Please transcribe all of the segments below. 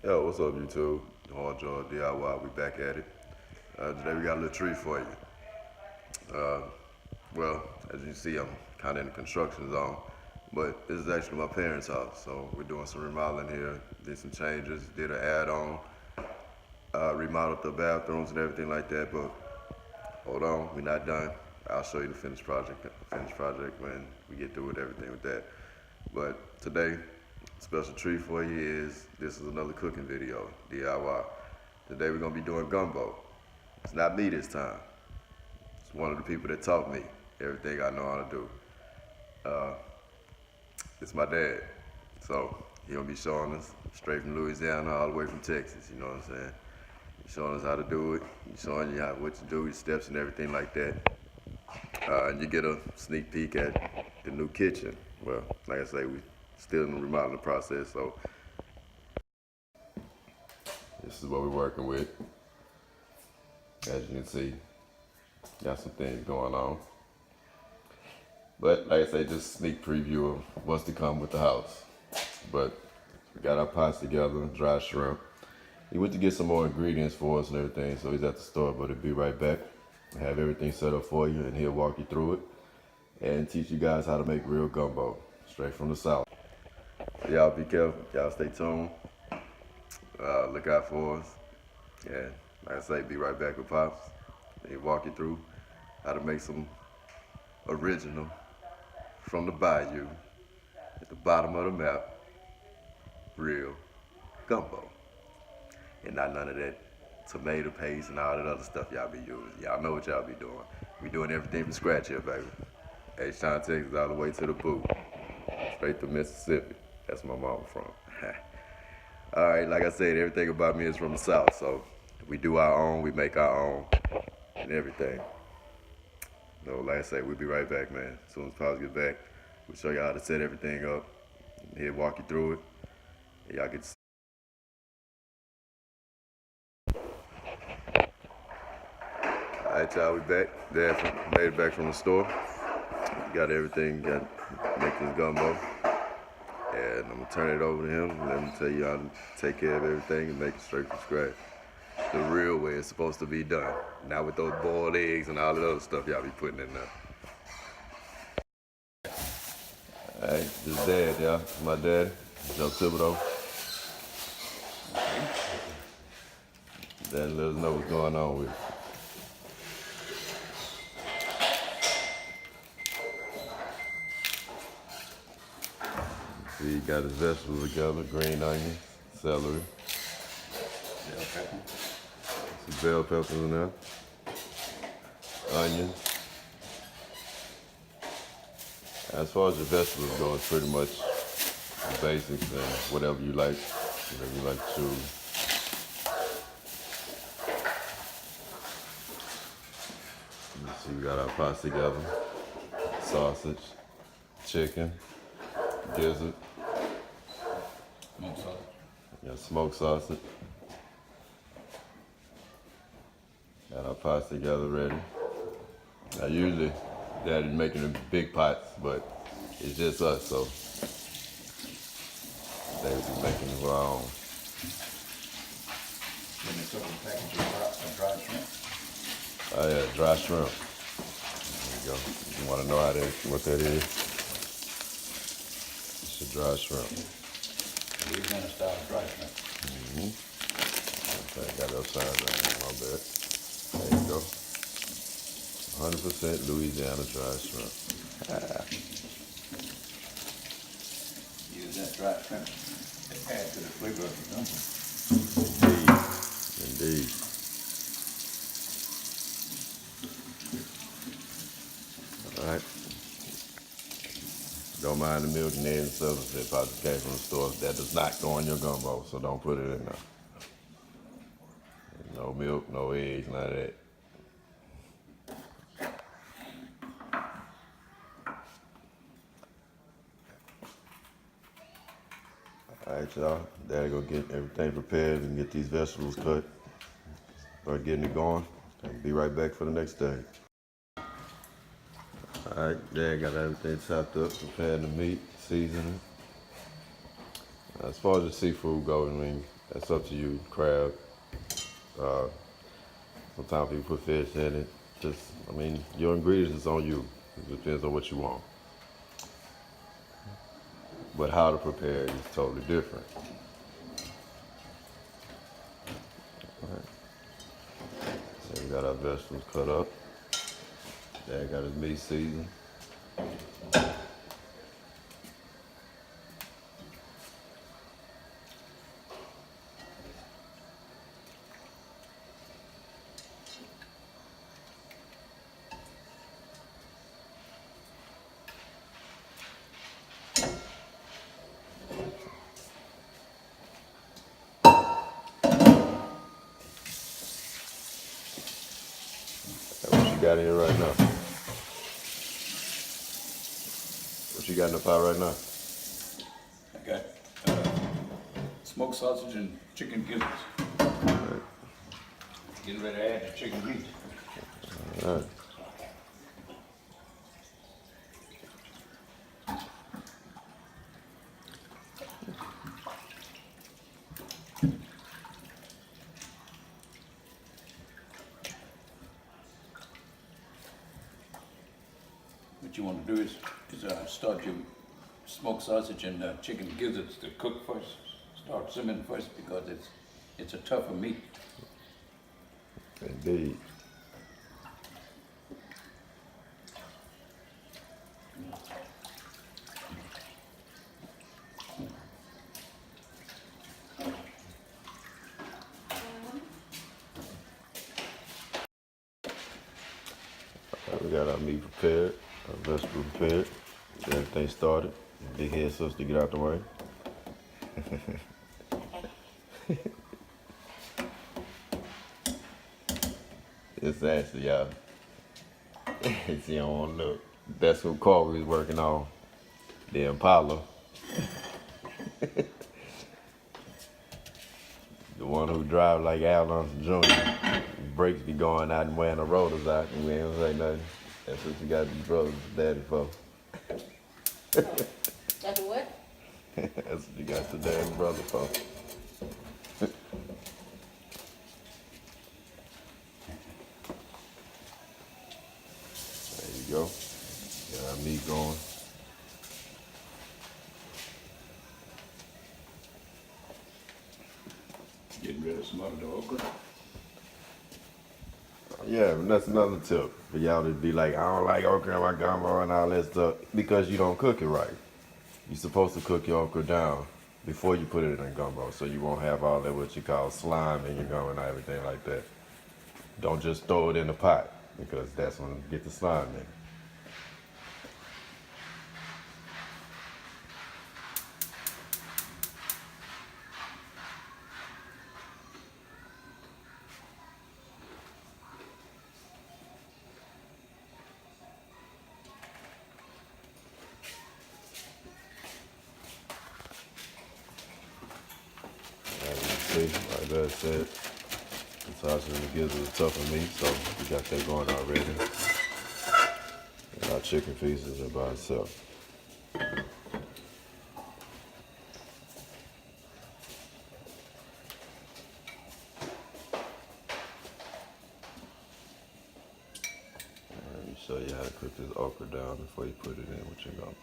Yo, what's up, YouTube? Hard Jar DIY, we back at it. Today we got a little treat for you. Uh, well, as you see, I'm kind of in the construction zone, but this is actually my parents' house, so we're doing some remodeling here. Did some changes, did an add-on, remodeled the bathrooms and everything like that. But hold on, we're not done. I'll show you the finished project. When we get through with everything with that. But today, special treat for you is this is another cooking video, DIY. Today we're gonna be doing gumbo. It's not me this time. It's one of the people that taught me everything I know how to do. Uh, it's my dad. So he gonna be showing us straight from Louisiana all the way from Texas, you know what I'm saying? He's showing us how to do it. He's showing you what to do, your steps and everything like that. And you get a sneak peek at the new kitchen. Well, like I say, we still in the remodeling process, so this is what we're working with. As you can see, got some things going on. But like I say, just a sneak preview of what's to come with the house. But we got our pots together, dry shrimp. He went to get some more ingredients for us and everything, so he's at the store, but he'll be right back. Have everything set up for you, and he'll walk you through it and teach you guys how to make real gumbo, straight from the South. Y'all be careful, y'all stay tuned. Look out for us. And like I say, be right back with Pops. He'll walk you through how to make some original from the bayou at the bottom of the map, real gumbo. And not none of that tomato paste and all that other stuff y'all be using. Y'all know what y'all be doing. We doing everything from scratch here, baby. H-Town, Texas, all the way to the boot. Straight to Mississippi. That's my mama from. All right, like I said, everything about me is from the South, so we do our own, we make our own, and everything. So, like I said, we'll be right back, man. As soon as Pops get back, we'll show y'all how to set everything up. He'll walk you through it. And y'all get to see. All right, y'all, we back. Dad made it back from the store. Got everything, got make this gumbo. And I'm gonna turn it over to him and let him tell you how to take care of everything and make it straight from scratch. The real way it's supposed to be done. Not with those boiled eggs and all the other stuff y'all be putting in there. All right, this is Dad, y'all. My dad, Joe Thibodeau. Dad let us know what's going on with it. See, he got his vegetables together, green onions, celery. Bell pepper. Some bell peppers in there. Onions. As far as the vegetables go, it's pretty much the basics and whatever you like to choose. Let's see, we got our pots together. Sausage, chicken, gizzard. Smoked sausage. Got smoked sausage. Got our pots together ready. Now usually Daddy's making the big pots, but it's just us, so they would be making it our own. Then they took a package of dried shrimp. Oh yeah, dry shrimp. There you go. You want to know what that is? It's a dry shrimp. Louisiana style dried shrimp. Okay, got it upside down. My bad. There you go. 100% Louisiana dry shrimp. Use that dried shrimp to add to the flavor of the gumbo. Indeed. All right. Don't mind the milk and eggs and stuff that probably came from the store. That does not go in your gumbo, so don't put it in there. No milk, no eggs, none of that. All right, y'all. Daddy go get everything prepared and get these vegetables cut. Start getting it going. And be right back for the next day. All right, Dad got everything chopped up, prepared the meat, seasoning. As far as the seafood goes, I mean, That's up to you. Crab. Uh, Sometimes people put fish in it. Just, I mean, your ingredients is on you. It depends on what you want. But how to prepare it is totally different. So we got our vegetables cut up. Dad got his meat seasoned. What you got in here right now? What you got in the pot right now? I got smoked sausage and chicken gizzards. Alright. Getting ready to add the chicken meat. Alright. What you want to do is start your smoked sausage and chicken gizzards to cook first. Start simmering first because it's a tougher meat. Indeed. We got our meat prepared, our vegetables prepared, get everything started. Big head sister, get out the way. It's actually, y'all. See, I don't want to look. That's what car we was working on. The Impala. The one who drive like Al Johnson Jr. Brakes be going out and wearing the rotors out, and we ain't gonna say nothing. That's what you got these brothers daddy for. That's what? That's what you got your daddy brother for. There you go. Got our meat going. Getting ready to smother the okra. Yeah, and that's another tip for y'all to be like, I don't like okra in my gumbo and all that stuff because you don't cook it right. You're supposed to cook your okra down before you put it in a gumbo so you won't have all that what you call slime in your gumbo and everything like that. Don't just throw it in the pot because that's when you get the slime in. As you see, like I said, the sausage and the gizzard is tougher meat, so we got that going already. And our chicken pieces are by itself. Let me show you how to cook this okra down before you put it in with your gumbo.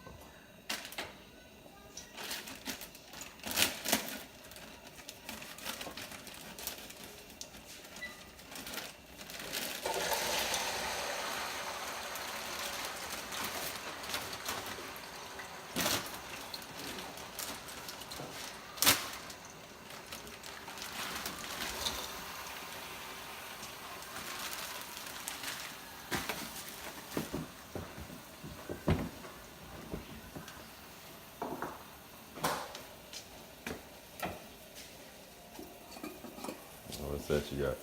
What's that you got?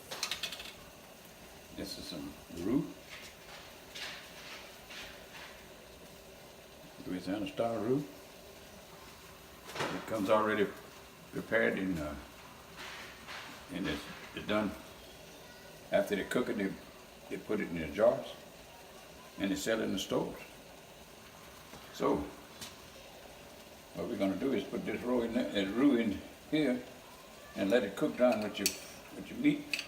This is some roux. Louisiana style roux. It comes already prepared and it's done. After they cook it, they put it in their jars and they sell it in the stores. So what we're gonna do is put this roux in here and let it cook down with your meat.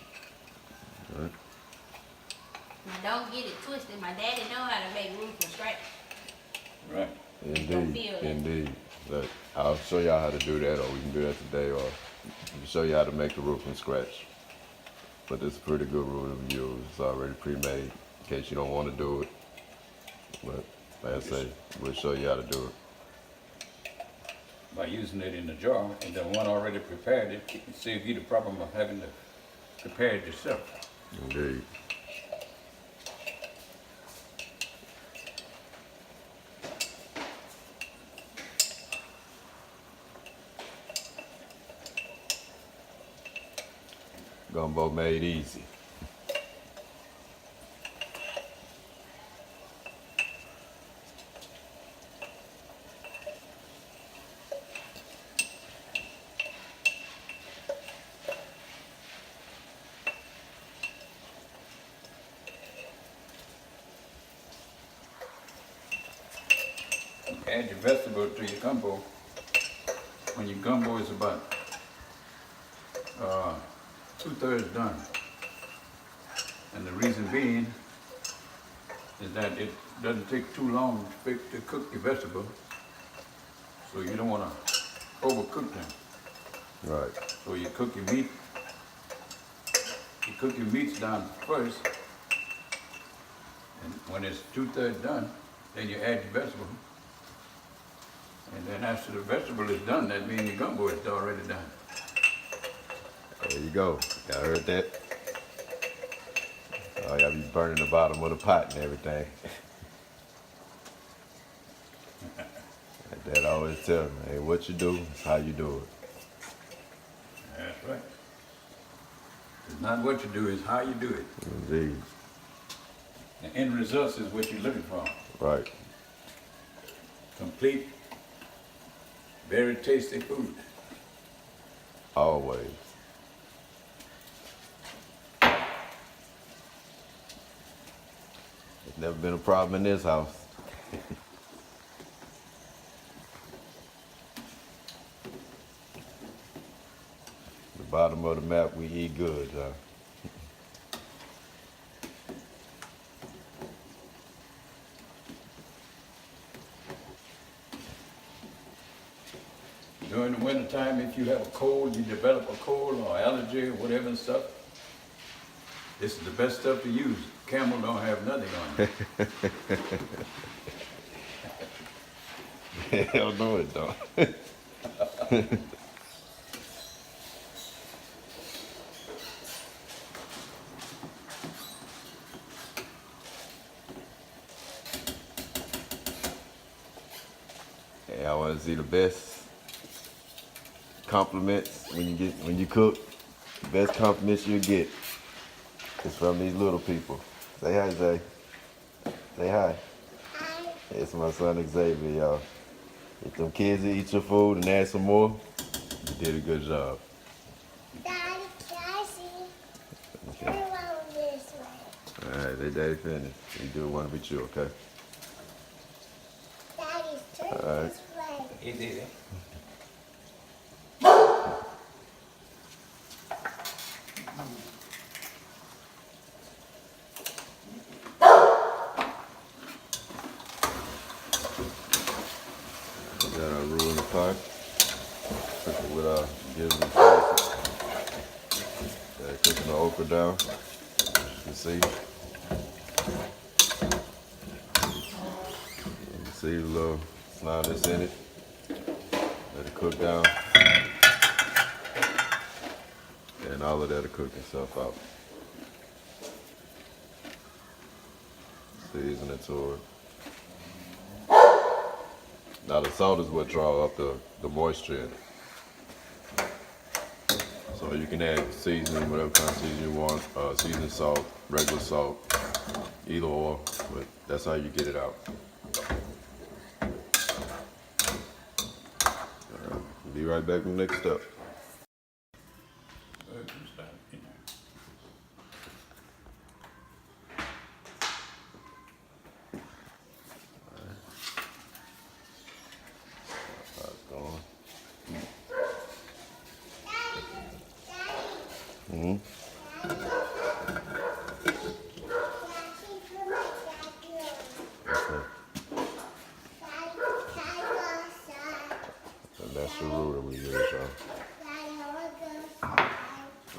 Right. Now don't get it twisted. My daddy know how to make roux from scratch. Right. Don't feel it. Indeed. Look, I'll show y'all how to do that, or we can do that today, or we can show you how to make the roux from scratch. But it's a pretty good roux to use. It's already pre-made in case you don't want to do it. But like I say, we'll show you how to do it. By using it in the jar, and the one already prepared it can save you the problem of having to prepare it yourself. Indeed. Gumbo made easy. Add your vegetable to your gumbo when your gumbo is about 2/3 done. And the reason being is that it doesn't take too long to cook your vegetables, so you don't want to overcook them. Right. So you cook your meat. You cook your meats down first, and when it's 2/3 done, then you add your vegetable. And then after the vegetable is done, that means your gumbo is already done. There you go. Y'all heard that? Oh, y'all be burning the bottom of the pot and everything. Like Dad always tell me, hey, what you do is how you do it. That's right. It's not what you do, it's how you do it. Indeed. The end result is what you're looking for. Right. Complete, very tasty food. Always. There's never been a problem in this house. The bottom of the map, we eat good, John. During the winter time, if you have a cold, you develop a cold or allergy or whatever and stuff, this is the best stuff to use. Camel don't have nothing on it. Hell no, it don't. Hey, I want to see the best compliments when you cook. The best compliments you get is from these little people. Say hi, Zay. Say hi. Hi. It's my son Xavier, y'all. If them kids eat your food and add some more, you did a good job. Daddy, can I see? Turn around this way. All right, they daddy finished. You do one with you, okay? Daddy, turn All right. this way. He did it. We got our roux in the pot. Cook it with our gizzard and spices. Cooking the okra down, as you can see. You can see the little slime that's in it. Let it cook down. And all of that will cook itself out. Season it to it. Now the salt is what draw up the moisture in it. So you can add seasoning, whatever kind of seasoning you want, seasoning salt, regular salt, either or, but that's how you get it out. All right, be right back with the next step. How's it going? Mm-hmm. Okay. And that's the ruler we use, huh?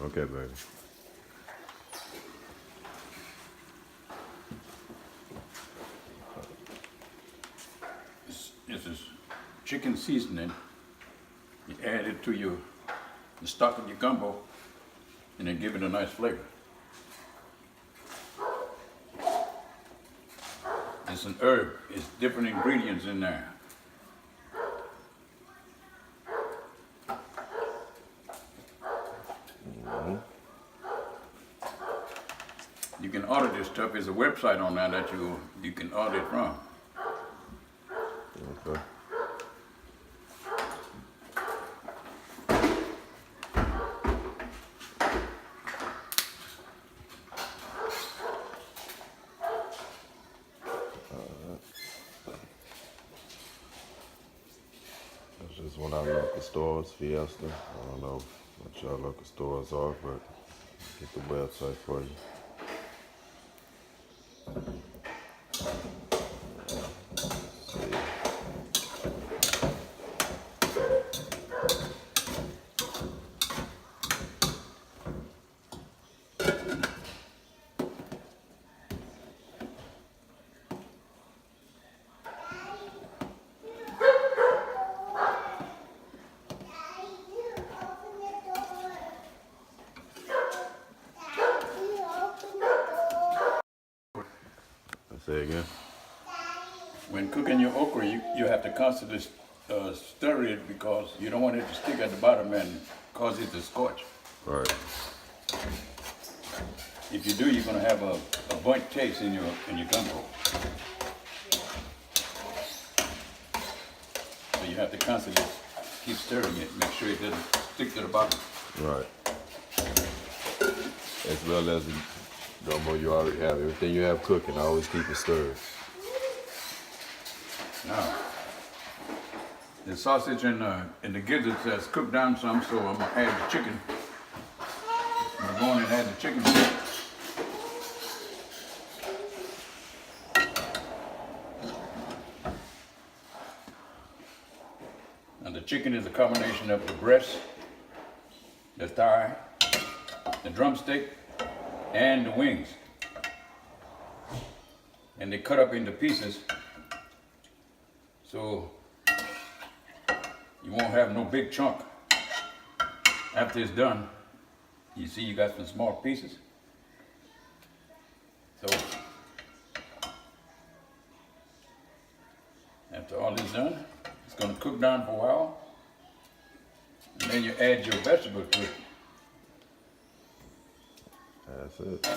Okay, baby. This is chicken seasoning. You add it to the stock of your gumbo, and then give it a nice flavor. It's an herb. It's different ingredients in there. You can order this stuff. There's a website on there that you can order it from. Okay. That's just one of our local stores, Fiesta. I don't know what your local stores are, but get the website for you. Say again. When cooking your okra, you have to constantly stir it because you don't want it to stick at the bottom and cause it to scorch. Right. If you do, you're going to have a burnt taste in your gumbo. So you have to constantly keep stirring it, make sure it doesn't stick to the bottom. Right. As well as the gumbo you already have. Everything you have cooking, always keep it stirred. Now, the sausage and the gizzards has cooked down some, so I'm gonna add the chicken. I'm gonna go on and add the chicken. And the chicken is a combination of the breast, the thigh, the drumstick, and the wings. And they cut up into pieces, so you won't have no big chunk. After it's done, you see you got some small pieces. So after all is done, it's gonna cook down for a while. And then you add your vegetable to it. That's it.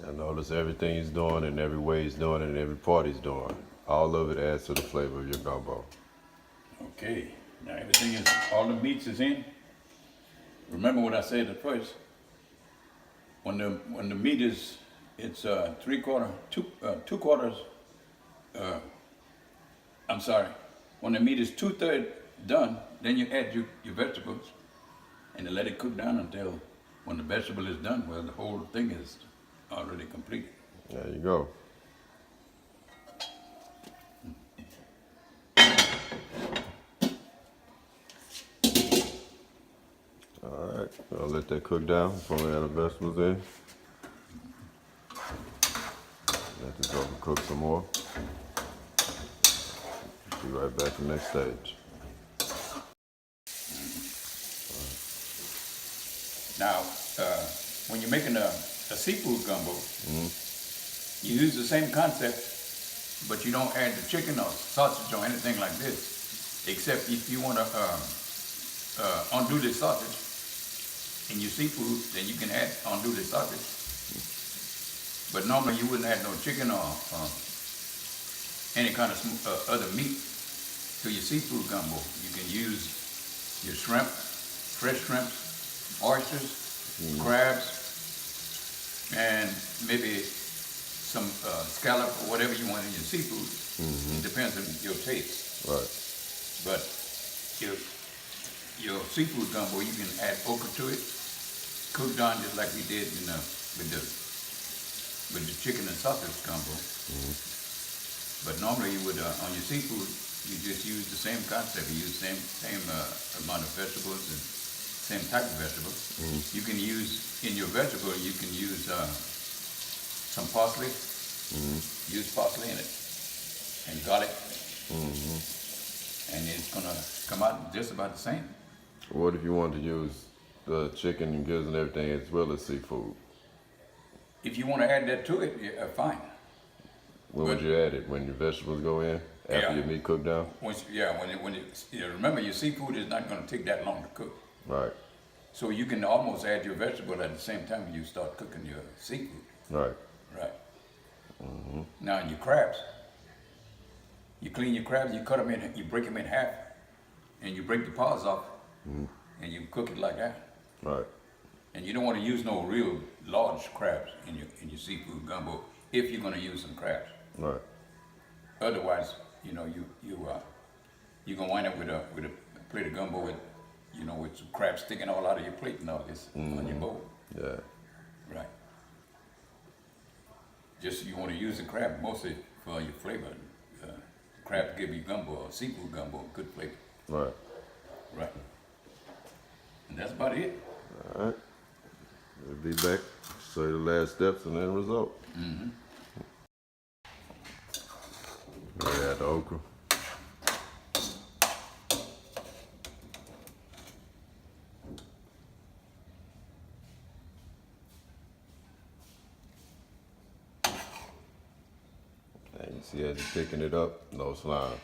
I notice everything he's doing and every way he's doing it and every part he's doing. All of it adds to the flavor of your gumbo. Okay, now everything is, all the meats is in. Remember what I said at first. When the meat is, it's two quarters, I'm sorry. When the meat is 2/3 done, then you add your vegetables and you let it cook down until when the vegetable is done, well, the whole thing is already completed. There you go. All right, I'll let that cook down before we add the vegetables in. Let this overcook some more. Be right back to the next stage. Now, when you're making a seafood gumbo, you use the same concept, but you don't add the chicken or sausage or anything like this, except if you want to undo the sausage in your seafood, then you can undo the sausage. But normally you wouldn't add no chicken or any kind of other meat to your seafood gumbo. You can use your shrimp, fresh shrimps, oysters, crabs, and maybe some scallop or whatever you want in your seafood. It depends on your taste. Right. But your seafood gumbo, you can add okra to it, cooked on just like we did with the chicken and sausage gumbo. But normally you would on your seafood, you just use the same concept. You use the same amount of vegetables and same type of vegetables. You can use in your vegetable, you can use some parsley. Use parsley in it and garlic, and it's gonna come out just about the same. What if you want to use the chicken and goods and everything as well as seafood? If you want to add that to it, yeah, fine. When would you add it? When your vegetables go in? After Yeah. your meat cooked down? Remember your seafood is not going to take that long to cook. Right. So you can almost add your vegetable at the same time you start cooking your seafood. Right. Right. Now in your crabs, you clean your crabs, you cut them in, you break them in half, and you break the paws off, and you cook it like that. Right. And you don't want to use no real large crabs in your seafood gumbo if you're going to use some crabs. Right. Otherwise, you're gonna wind up with a plate of gumbo with with some crabs sticking all out of your plate and all this on your bowl. Yeah. Right. Just you want to use the crab mostly for your flavor. Crab give you gumbo or seafood gumbo, good flavor. Right. Right. And that's about it. All right. We'll be back. Show you the last steps and then result. We add the okra. And you see as you're picking it up, no slime.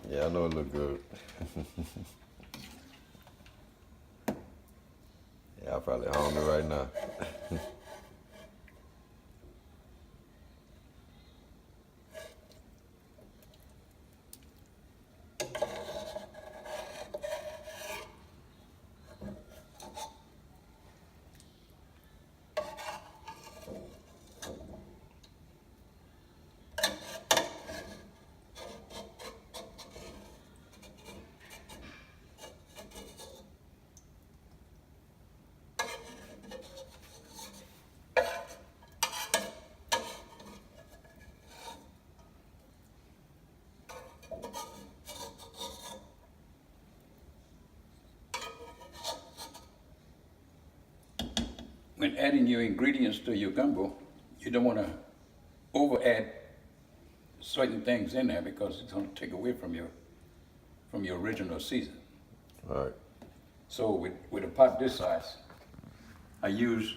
Yeah, I know it look good. Yeah, I'm probably hungry right now. When adding your ingredients to your gumbo, you don't want to over add certain things in there because it's going to take away from your original season. All right. So with a pot this size, I use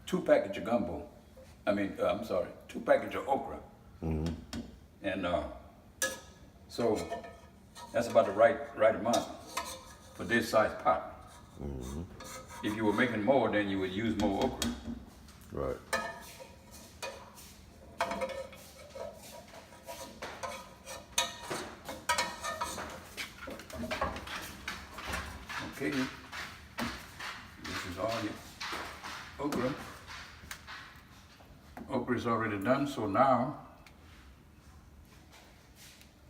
2 packages of gumbo. Two packages of okra. And so that's about the right amount for this size pot. If you were making more, then you would use more okra. Right. Okay. This is all okra. Okra is already done, so now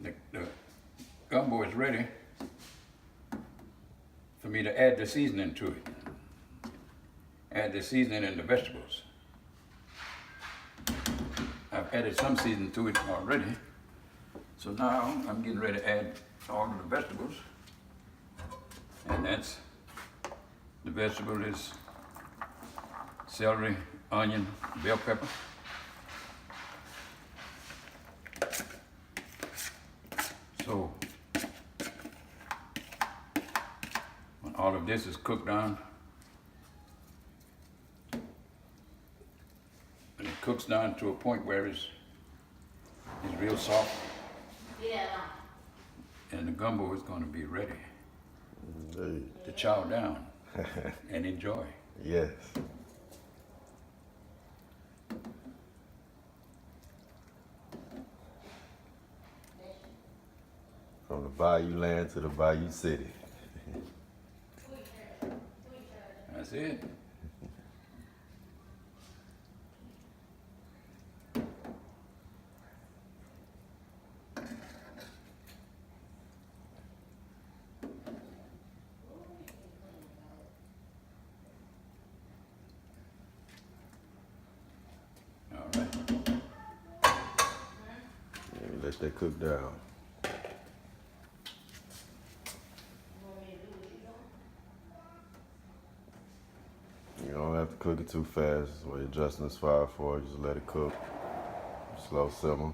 the gumbo is ready for me to add the seasoning to it. Add the seasoning and the vegetables. I've added some seasoning to it already, so now I'm getting ready to add all of the vegetables. And that's, the vegetable is celery, onion, bell pepper. So when all of this is cooked down, and it cooks down to a point where it's real soft, and the gumbo is going to be ready to chow down and enjoy. Yes. From the Bayou land to the Bayou City. That's it. All right. Let that cook down. You don't have to cook it too fast. That's what you're adjusting this fire for. Just let it cook. Slow simmer.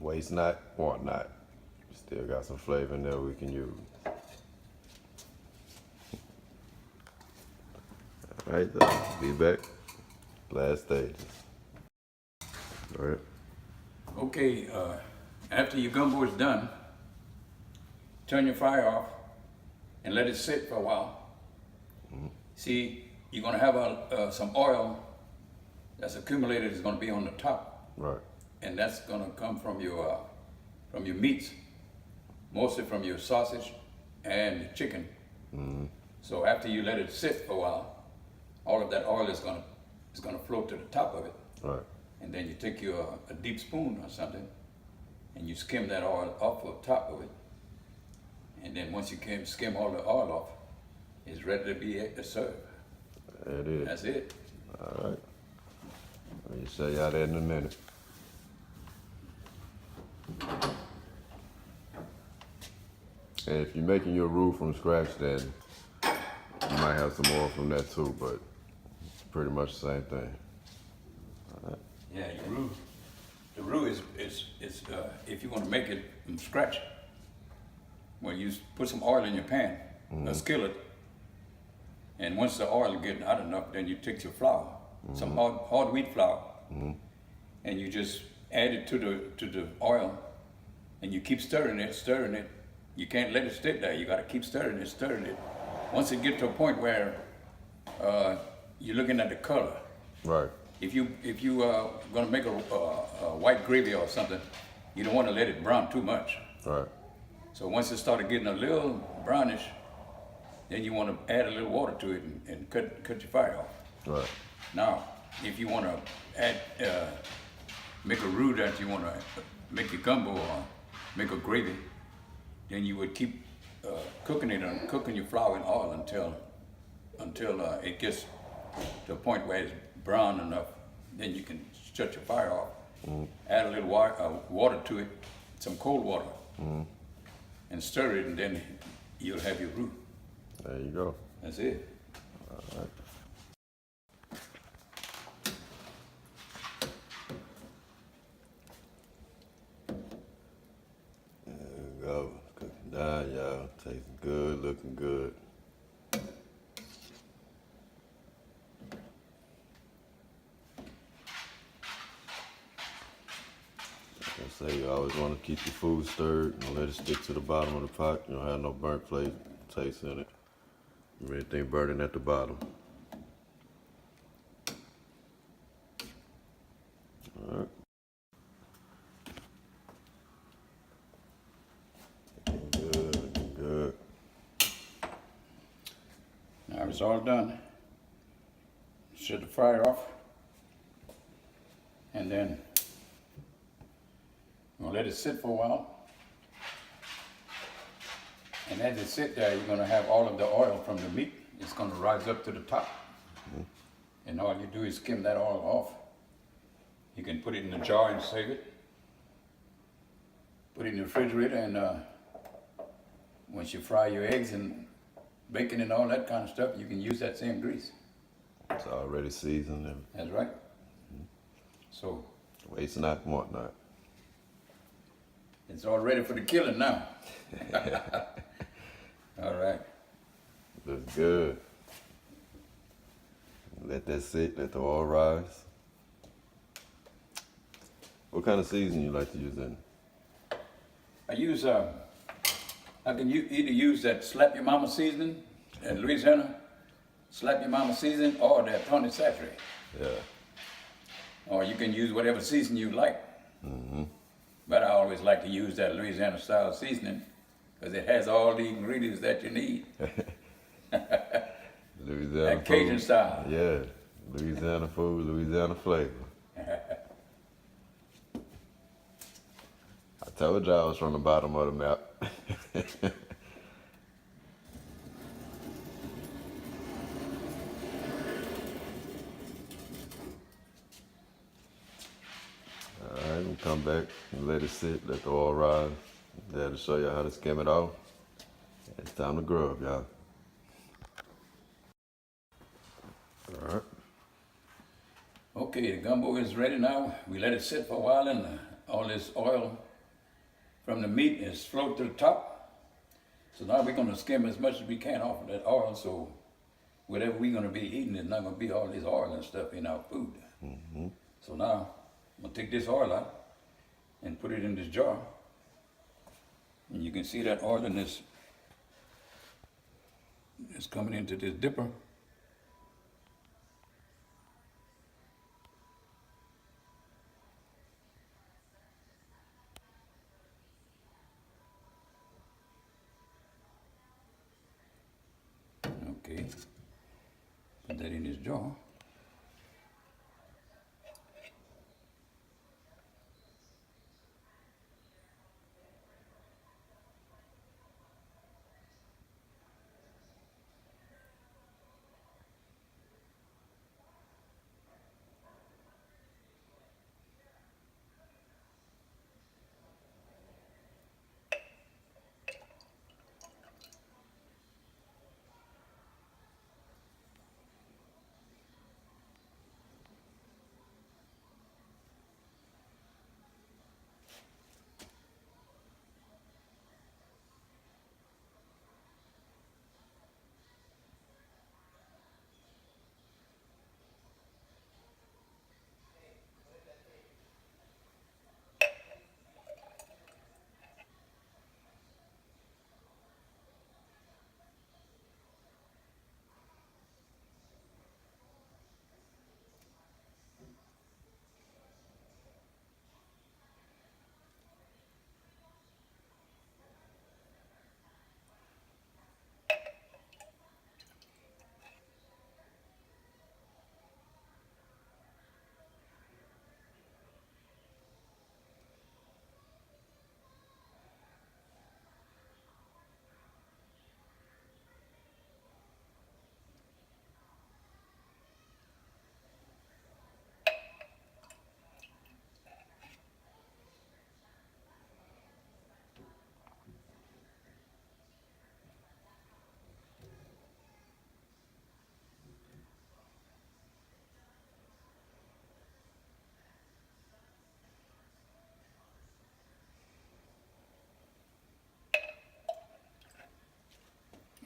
Waste not, want not. Still got some flavor in there we can use. All right, though. Be back. Last stages. All right. Okay, after your gumbo is done, turn your fire off and let it sit for a while. See, you're gonna have some oil that's accumulated is gonna be on the top. Right. And that's gonna come from your meats, mostly from your sausage and chicken. So after you let it sit for a while, all of that oil is gonna float to the top of it. Right. And then you take a deep spoon or something, and you skim that oil off the top of it. And then once you can skim all the oil off, it's ready to be served. There it is. That's it. All right. Let me show y'all that in a minute. And if you're making your roux from scratch, then you might have some oil from that too, but it's pretty much the same thing. Yeah, your roux. The roux is if you want to make it from scratch, well, you put some oil in your pan, a skillet, and once the oil gets hot enough, then you take your flour, some hard wheat flour, and you just add it to the oil, and you keep stirring it. You can't let it sit there. You got to keep stirring it. Once it gets to a point where you're looking at the color. Right. If you gonna make a white gravy or something, you don't want to let it brown too much. Right. So once it started getting a little brownish, then you want to add a little water to it and cut your fire off. Right. Now, if you want to add make a roux that you want to make your gumbo or make a gravy, then you would keep cooking your flour in oil until it gets to a point where it's brown enough. Then you can shut your fire off. Add a little water to it, some cold water, and stir it, and then you'll have your roux. There you go. That's it. All right. There we go. Cooking down, y'all. Tasting good, looking good. say you always want to keep your food stirred and let it stick to the bottom of the pot. You don't have no burnt flavor taste in it. Everything burning at the bottom. All right. Good, good. Now it's all done. Shut the fire off. And then we're gonna let it sit for a while. And as it sit there, you're gonna have all of the oil from the meat. It's gonna rise up to the top. And all you do is skim that oil off. You can put it in a jar and save it. Put it in the refrigerator, and once you fry your eggs and bacon and all that kind of stuff, you can use that same grease. It's already seasoned and That's right. So waste not, want not. it's all ready for the killing now. All right. Looks good. Let that sit, let the oil rise. What kind of seasoning you like to use in? I use I can either use that Slap Your Mama seasoning at Louisiana, Slap Your Mama seasoning, or that Tony Saturated. Yeah. Or you can use whatever season you like. But I always like to use that Louisiana style seasoning because it has all the ingredients that you need. Louisiana That Cajun food. style. Yeah. Louisiana food, Louisiana flavor. I told you I was from the bottom of the map. Alright, we'll come back and let it sit, let the oil rise. That'll show you how to skim it off. It's time to grub, y'all. Alright. Okay, the gumbo is ready now. We let it sit for a while, and all this oil from the meat is float to the top. So now we're gonna skim as much as we can off of that oil, so whatever we're gonna be eating is not gonna be all this oil and stuff in our food. So now I'm gonna take this oil out and put it in this jar. And you can see that oil in this is coming into this dipper. Okay, put that in this jar.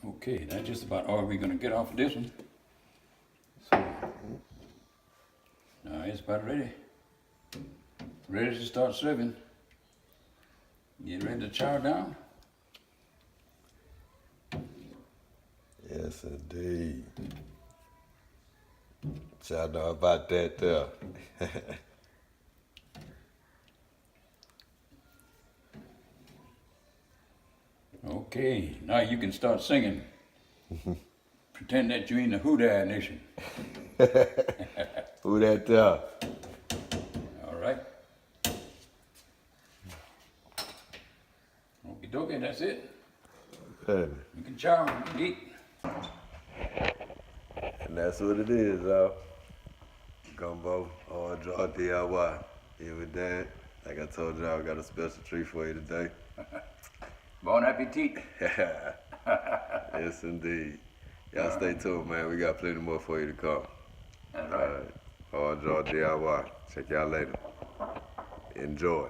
Okay, that's just about all we're gonna get off of this one. So, now it's about ready. Ready to start serving. You ready to chow down? Yes, indeed. Y'all know about that there. Okay, now you can start singing. Pretend that you in the Houdah Nation. Who that there? All right. Okie dokie, that's it. Hey, You can chow, you can eat. and that's what it is, y'all. Gumbo, all draw DIY. Here with that. Like I told y'all, I got a special treat for you today. Bon appetit. Yes, indeed. Y'all stay tuned, man. We got plenty more for you to come. That's right. All right. All draw DIY. Check y'all later. Enjoy.